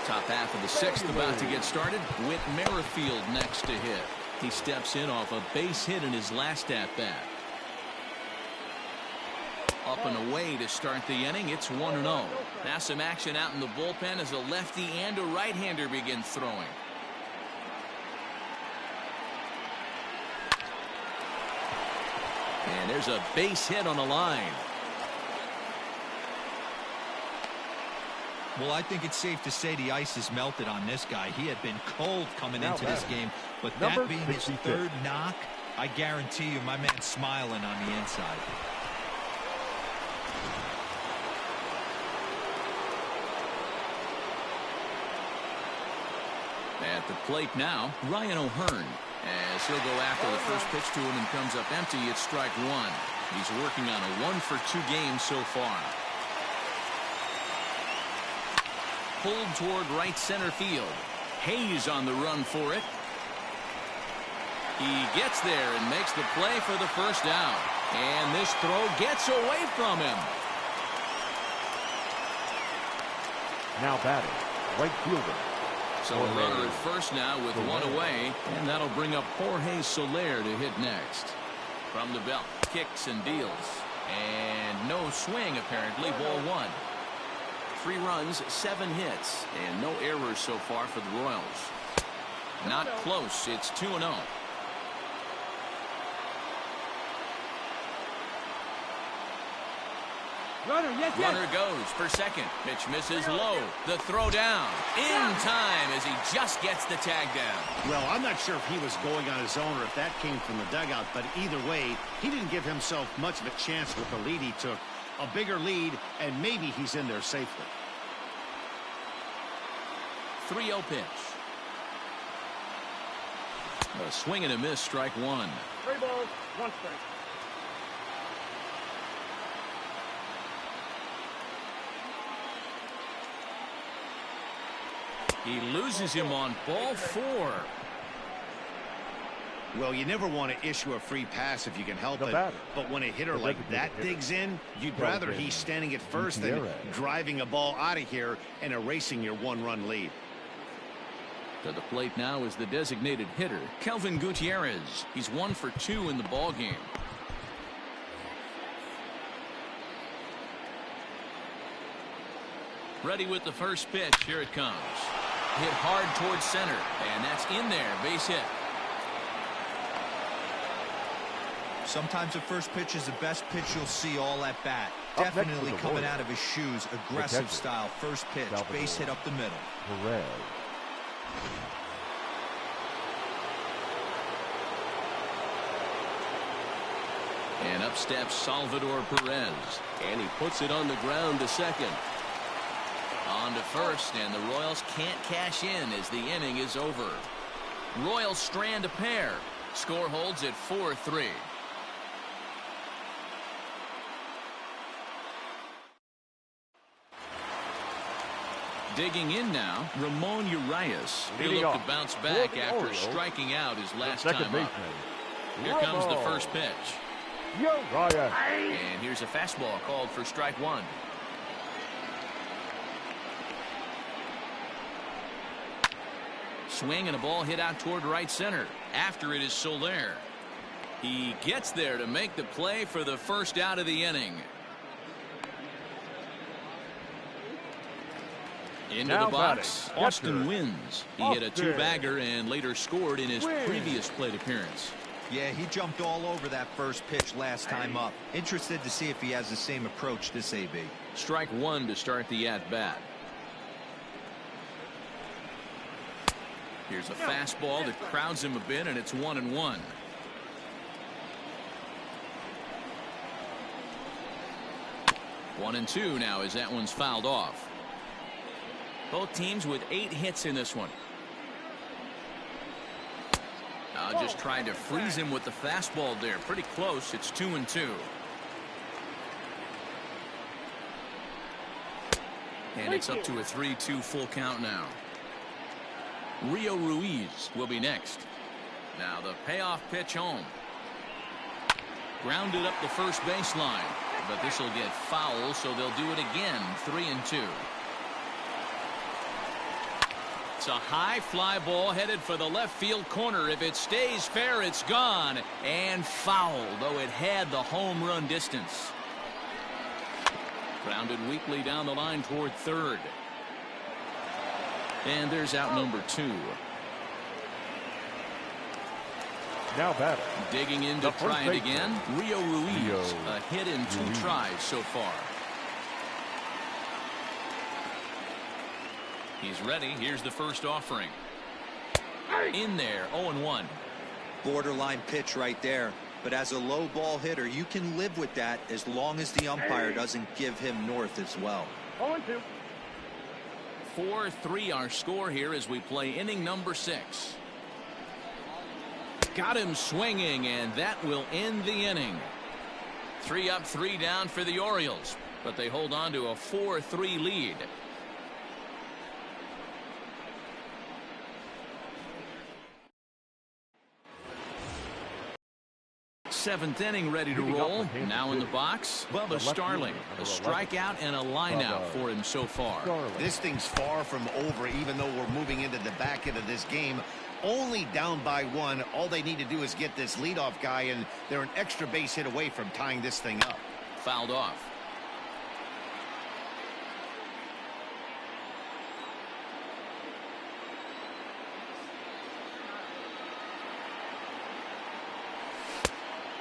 Top half of the 6th about to get started. Whit Merrifield next to hit. He steps in off a base hit in his last at-bat. Up and away to start the inning. It's 1-0. Now some action out in the bullpen as a lefty and a right-hander begin throwing. And there's a base hit on the line. Well, I think it's safe to say the ice is melted on this guy. He had been cold coming into this game, but that being his 3rd knock, I guarantee you my man's smiling on the inside. At the plate now, Ryan O'Hearn. As he'll go after the first pitch to him and comes up empty, it's strike 1. He's working on a 1 for 2 game so far. Pulled toward right center field. Hayes on the run for it. He gets there and makes the play for the first out. And this throw gets away from him. Now batting, right fielder. So a runner at first now with 1 away, and that'll bring up Jorge Soler to hit next. From the belt, kicks and deals. And no swing apparently, ball 1. 3 runs, 7 hits, and no errors so far for the Royals. Not close, it's 2-0. Runner goes for second. Pitch misses low. The throw down. In time as he just gets the tag down. Well, I'm not sure if he was going on his own or if that came from the dugout, but either way, he didn't give himself much of a chance with the lead he took. A bigger lead, and maybe he's in there safely. 3-0 pitch. A swing and a miss, strike one. 3 balls, 1 strike. He loses him on ball 4. Well, you never want to issue a free pass if you can help it. But when a hitter like that digs in, you'd rather he's standing at first than driving a ball out of here and erasing your 1-run lead. To the plate now is the designated hitter, Kelvin Gutierrez. He's 1 for 2 in the ballgame. Ready with the first pitch. Here it comes. Hit hard towards center, and that's in there. Base hit. Sometimes the first pitch is the best pitch you'll see all at bat. Definitely coming out of his shoes. Aggressive style. First pitch. Base hit up the middle. Perez. And up steps Salvador Perez. And he puts it on the ground to second. On to first, and the Royals can't cash in as the inning is over. Royals strand a pair. Score holds at 4-3. Digging in now, Ramon Urias. He'll look to bounce back after striking out his last time up. Here comes the first pitch. And here's a fastball called for strike one. Swing and a ball hit out toward right center. After it is Soler. He gets there to make the play for the first out of the inning. Into the box, Austin Wins. He hit a 2-bagger and later scored in his previous plate appearance. Yeah, he jumped all over that first pitch last time up. Interested to see if he has the same approach this AB. Strike one to start the at-bat. Here's a fastball that crowds him a bit, and it's 1-1. One and two now as that one's fouled off. Both teams with 8 hits in this one. Just trying to freeze him with the fastball there. Pretty close. It's 2-2. And it's up to a 3-2 full count now. Rio Ruiz will be next. Now the payoff pitch home. Grounded up the first baseline. But this will get foul, so they'll do it again. 3-2. It's a high fly ball headed for the left field corner. If it stays fair, it's gone. And foul, though it had the home run distance. Grounded weakly down the line toward third. And there's out number 2. Now batter. Digging in to try it again. Rio Ruiz. A hit in 2 tries so far. He's ready. Here's the first offering. In there, 0-1. Borderline pitch right there. But as a low ball hitter, you can live with that as long as the umpire doesn't give him north as well. 0-2. 4-3 our score here as we play inning number 6. Got him swinging, and that will end the inning. 3 up, 3 down for the Orioles, but they hold on to a 4-3 lead. Seventh inning ready to roll. Now in the box, Bubba Starling. A strikeout and a lineout for him so far. This thing's far from over, even though we're moving into the back end of this game. Only down by 1. All they need to do is get this leadoff guy, and they're an extra base hit away from tying this thing up. Fouled off.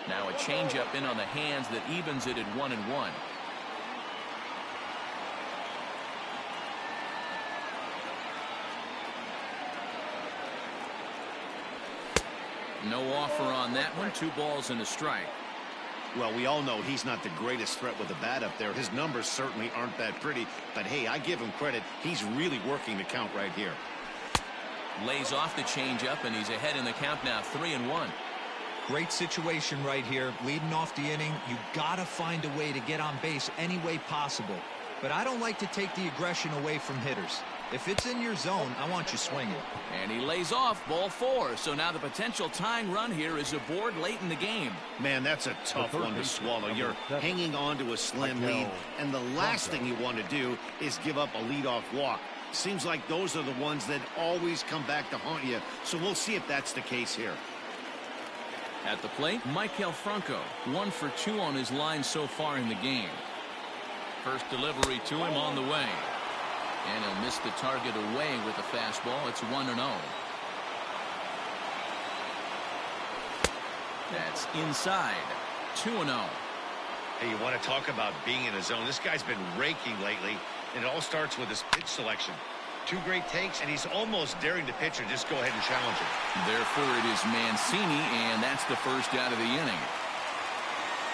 Now a changeup in on the hands that evens it at 1-1. No offer on that one. 2 balls and a strike. Well, we all know he's not the greatest threat with the bat up there. His numbers certainly aren't that pretty. But, hey, I give him credit. He's really working the count right here. Lays off the changeup, and he's ahead in the count now, 3-1. Great situation right here. Leading off the inning, you got to find a way to get on base any way possible. But I don't like to take the aggression away from hitters. If it's in your zone, I want you swinging. And he lays off, ball 4. So now the potential tying run here is aboard late in the game. Man, that's a tough one to swallow. You're hanging on to a slim lead, and the last thing you want to do is give up a leadoff walk. Seems like those are the ones that always come back to haunt you. So we'll see if that's the case here. At the plate, Maikel Franco, 1 for 2 on his line so far in the game. First delivery to him on the way. And he'll miss the target away with the fastball. It's 1-0. That's inside. 2-0. Hey, you want to talk about being in a zone? This guy's been raking lately, and it all starts with his pitch selection. 2 great takes, and he's almost daring the pitcher just go ahead and challenge him. Therefore, it is Mancini, and that's the first out of the inning.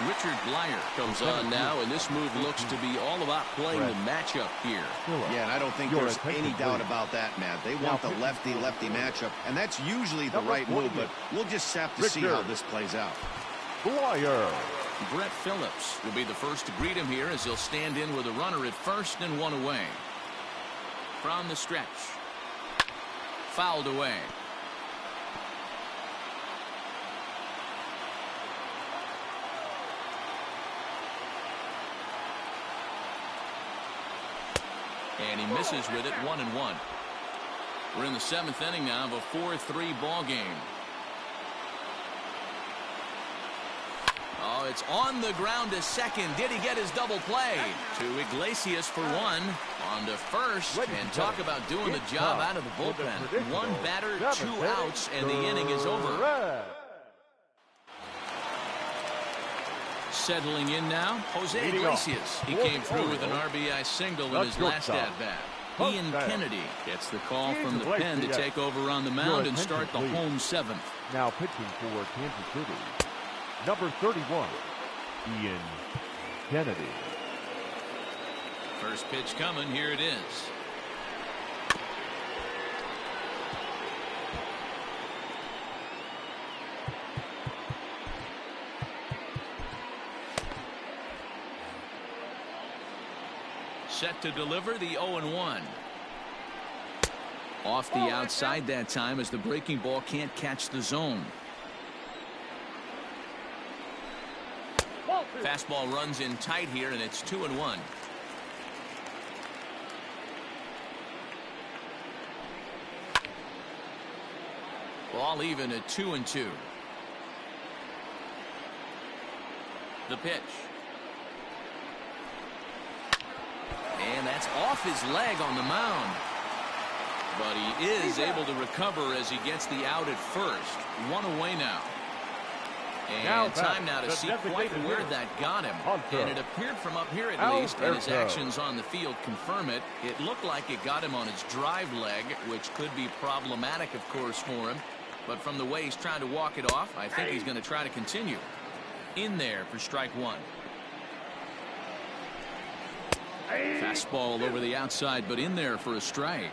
Richard Blyer comes on now, and this move looks to be all about playing the matchup here. Yeah, and I don't think there's any doubt about that, Matt. They want the lefty-lefty matchup, and that's usually the right move, but we'll just have to see how this plays out. Blyer. Brett Phillips will be the first to greet him here as he'll stand in with a runner at first and 1 away. From the stretch. Fouled away. And he misses with it, 1-1. We're in the 7th inning now of a 4-3 ball game. Oh, it's on the ground to second. Did he get his double play? To Iglesias for 1. On to first. And talk about doing the job out of the bullpen. 1 batter, 2 outs, and the inning is over. Settling in now, Jose Iglesias. He came through with an RBI single in his last at-bat. Ian Kennedy gets the call from the pen to take over on the mound and start the home 7th. Now pitching for Kansas City, number 31, Ian Kennedy. First pitch coming. Here it is. Set to deliver the 0-1. Off the outside that time as the breaking ball can't catch the zone. Fastball runs in tight here, and it's 2-1. Ball even at 2-2. The pitch. And that's off his leg on the mound. But he is able to recover as he gets the out at first. 1 away now. And time now to see quite where that got him. And it appeared from up here at least, and his actions on the field confirm it. It looked like it got him on his drive leg, which could be problematic, of course, for him. But from the way he's trying to walk it off, I think he's going to try to continue. In there for strike 1. Fastball over the outside, but in there for a strike.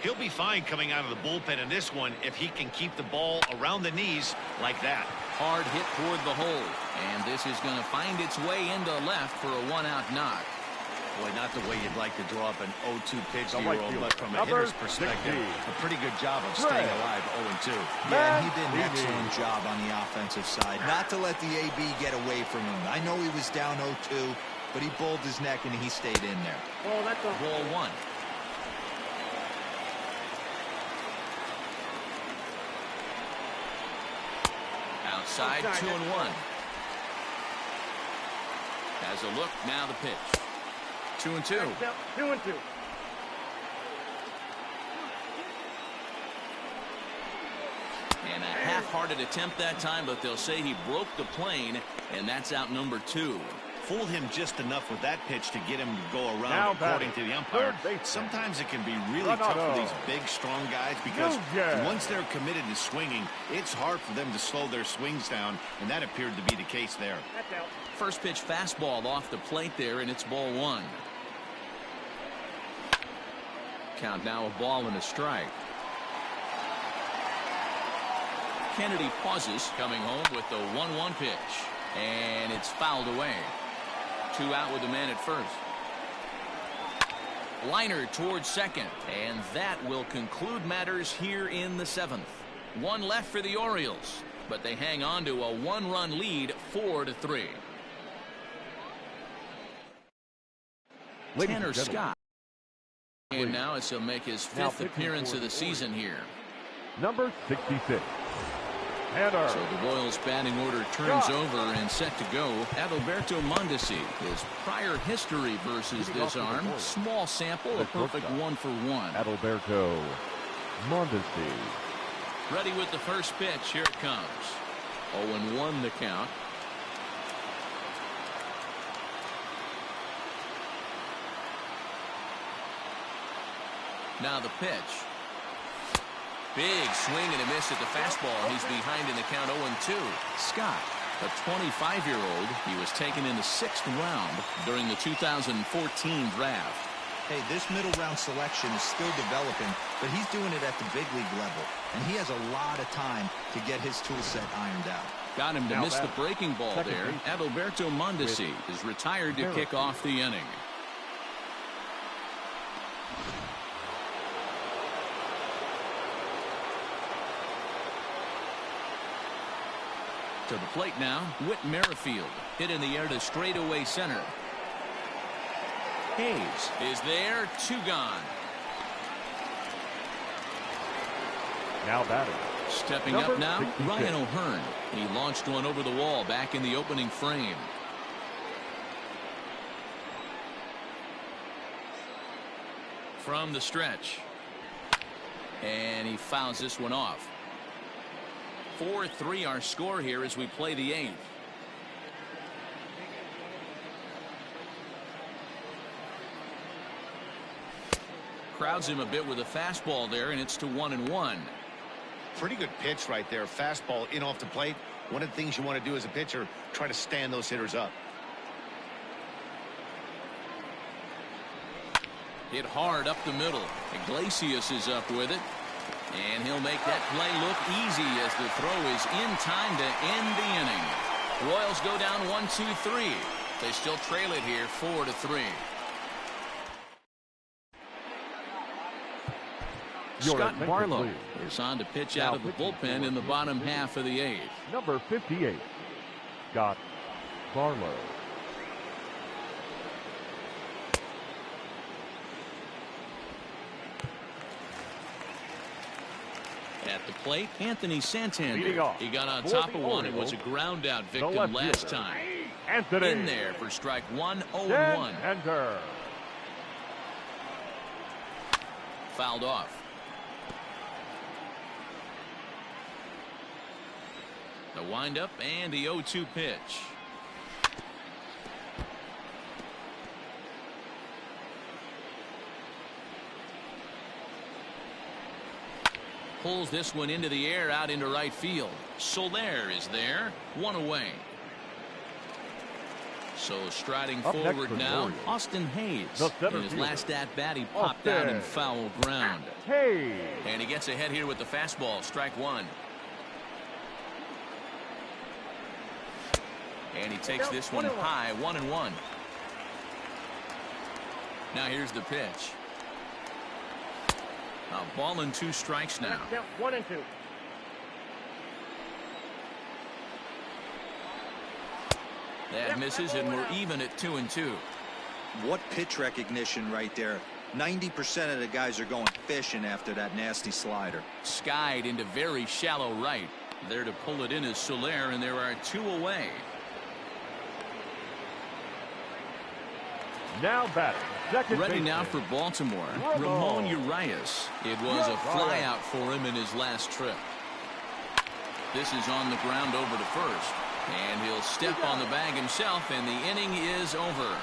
He'll be fine coming out of the bullpen in this one if he can keep the ball around the knees like that. Hard hit toward the hole, and this is going to find its way into left for a 1-out knock. Boy, not the way you'd like to draw up an 0-2 pitch to your own, but from a hitter's perspective, a pretty good job of staying alive 0-2. Yeah, and he did an excellent job on the offensive side. Not to let the AB get away from him. I know he was down 0-2, but he bulled his neck and he stayed in there. Oh, that's a Ball 1. Outside, 2-1. Has a look, now the pitch. 2-2. 2-2. And a half-hearted attempt that time, but they'll say he broke the plane, and that's out number 2. fool him just enough with that pitch to get him to go around, according to the umpire. Sometimes it can be really tough for these big, strong guys because once they're committed to swinging, it's hard for them to slow their swings down, and that appeared to be the case there. First pitch fastball off the plate there, and it's ball one. Count now a ball and a strike. Kennedy pauses, coming home with the 1-1 pitch. And it's fouled away. 2 out with the man at first. Liner towards second. And that will conclude matters here in the 7th. 1 left for the Orioles. But they hang on to a 1-run lead, 4-3. Tanner Scott. And now as he'll make his 5th appearance of the season here. Number 66. So the Royals batting order turns over and set to go. Adalberto Mondesi, his prior history versus this arm. Small sample, a perfect 1-for-1. Adalberto Mondesi. Ready with the first pitch. Here it comes. 0-1 the count. Now the pitch. Big swing and a miss at the fastball. He's behind in the count 0-2. Scott, a 25-year-old. He was taken in the 6th round during the 2014 draft. Hey, this middle round selection is still developing, but he's doing it at the big league level, and he has a lot of time to get his tool set ironed out. Got him to miss the breaking ball there. Adalberto Mondesi is retired to kick off the inning. To the plate now, Whit Merrifield. Hit in the air to straightaway center. Hayes is there, 2 gone. Now batting. Stepping up now, Ryan O'Hearn. He launched one over the wall back in the opening frame. From the stretch. And he fouls this one off. 4-3 our score here as we play the 8th. Crowds him a bit with a fastball there, and it's to 1-1. Pretty good pitch right there. Fastball in off the plate. One of the things you want to do as a pitcher, try to stand those hitters up. Hit hard up the middle. Iglesias is up with it. And he'll make that play look easy as the throw is in time to end the inning. Royals go down 1-2-3. They still trail it here 4-3. Scott Barlow is on to pitch out of the bullpen in the bottom half of the 8th. Number 58, Scott Barlow. At the plate, Anthony Santander. He got on top of one and was a ground out victim last time. In there for strike 1, 0-1. Fouled off. The windup and the 0-2 pitch. Pulls this one into the air out into right field. Soler is there. 1 away. So striding forward now, Austin Hayes. In his last at bat, he popped out in foul ground. And he gets ahead here with the fastball. Strike 1. And he takes this one high. 1-1. Now here's the pitch. A ball and 2 strikes now. 1-2. That misses, and we're even at 2-2. What pitch recognition right there. 90% of the guys are going fishing after that nasty slider. Skied into very shallow right. There to pull it in is Soler, and there are 2 away. Now batting. Ready now for Baltimore, Ramon Urias. It was a flyout for him in his last trip. This is on the ground over to first. And he'll step on the bag himself, and the inning is over.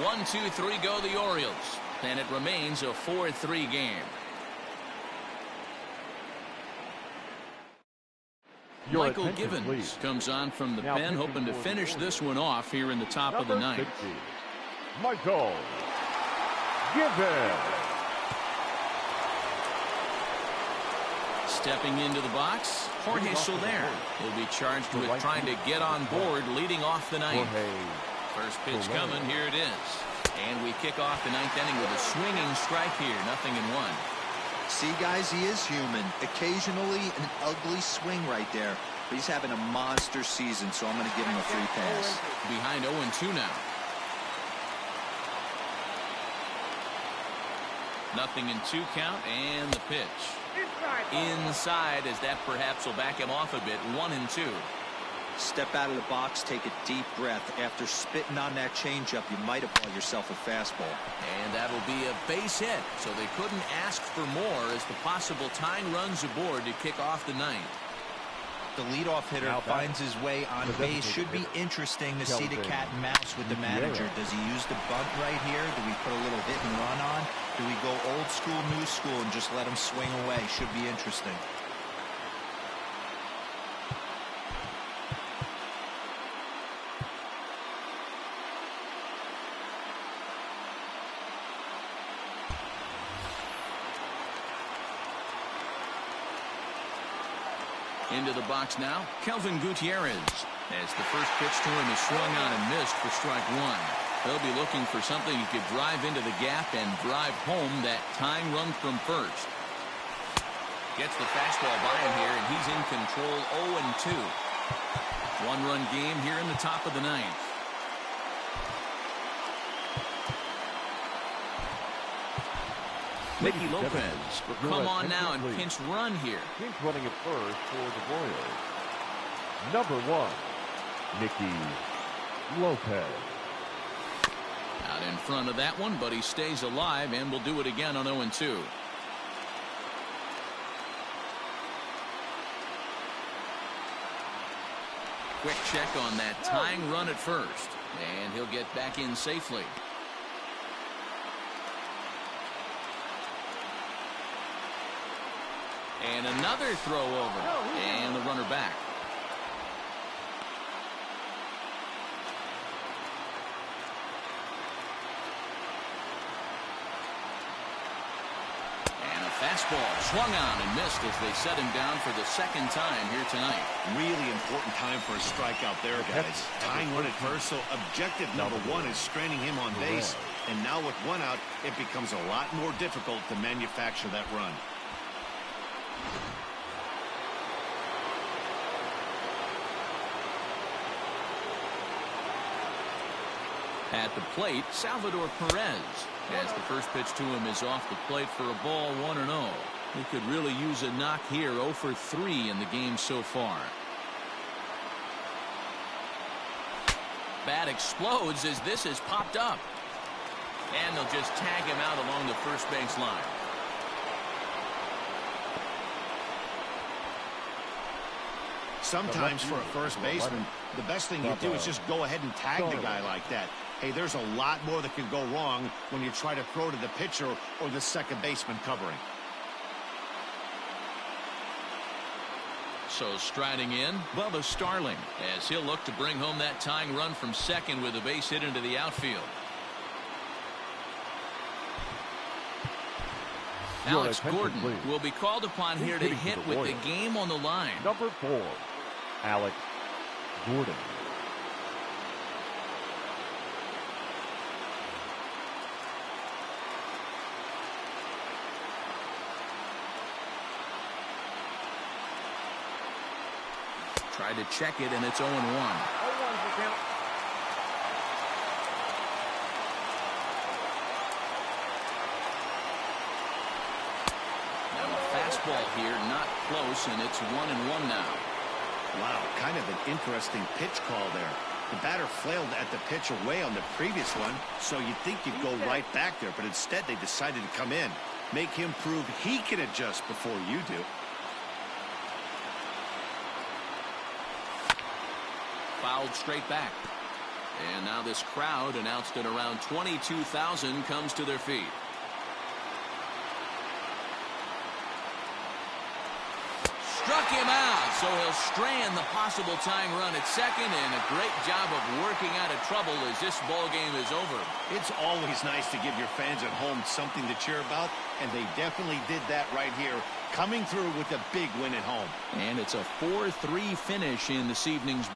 1-2-3 go the Orioles, and it remains a 4-3 game. Michael Givens comes on from the pen, hoping to finish this one off here in the top of the ninth. Michael Givens. Stepping into the box, Jorge Soler. He'll be charged with trying to get on board, leading off the ninth. First pitch coming, here it is. And we kick off the ninth inning with a swinging strike here, 0-1. See, guys, he is human. Occasionally an ugly swing right there, but he's having a monster season, so I'm going to give him a free pass. Behind 0-2 now. 0-2 count, and the pitch. Inside, as that perhaps will back him off a bit. 1-2. Step out of the box, take a deep breath. After spitting on that changeup, you might have bought yourself a fastball. And that'll be a base hit, so they couldn't ask for more as the possible tying runs aboard to kick off the ninth. The leadoff hitter finds his way on base. Should be interesting to see the cat and mouse with the manager. Does he use the bunt right here? Do we put a little hit and run on? Do we go old school, new school, and just let him swing away? Should be interesting. Into the box now, Kelvin Gutierrez, as the first pitch to him is swung on and missed for strike one. They'll be looking for something he could drive into the gap and drive home that tying run from first. Gets the fastball by him here, and he's in control. 0-2. One-run game here in the top of the ninth. Mickey Lopez will come on now and pinch run here. Pinch running at first for the Royals. Number 1, Mickey Lopez. Out in front of that one, but he stays alive and will do it again on 0-2. Quick check on that tying run at first, and he'll get back in safely. And another throw over, and the runner back. And a fastball swung on and missed as they set him down for the second time here tonight. Really important time for a strikeout there, guys. Tying run at first, so objective number 1 is straining him on base. And now with one out, it becomes a lot more difficult to manufacture that run. At the plate, Salvador Perez, as the first pitch to him is off the plate for a ball, 1-0. He could really use a knock here. 0 for 3 in the game so far. Bat explodes as this is popped up. And they'll just tag him out along the first base line. Sometimes for a first baseman, the best thing you do is just go ahead and tag the guy like that. Hey, there's a lot more that can go wrong when you try to throw to the pitcher or the second baseman covering. So striding in, Bubba Starling, as he'll look to bring home that tying run from second with a base hit into the outfield. Alex Gordon will be called upon here to hit with the game on the line. Number 4, Alex Gordon. Tried to check it, and it's 0-1. Fastball here, not close, and it's 1-1 now. Wow, kind of an interesting pitch call there. The batter flailed at the pitch away on the previous one, so you'd think you'd go right back there, but instead they decided to come in. Make him prove he can adjust before you do. fouled straight back. And now this crowd, announced at around 22,000, comes to their feet. Struck him out, so he'll strand the possible tying run at second, and a great job of working out of trouble as this ball game is over. It's always nice to give your fans at home something to cheer about, and they definitely did that right here, coming through with a big win at home. And it's a 4-3 finish in this evening's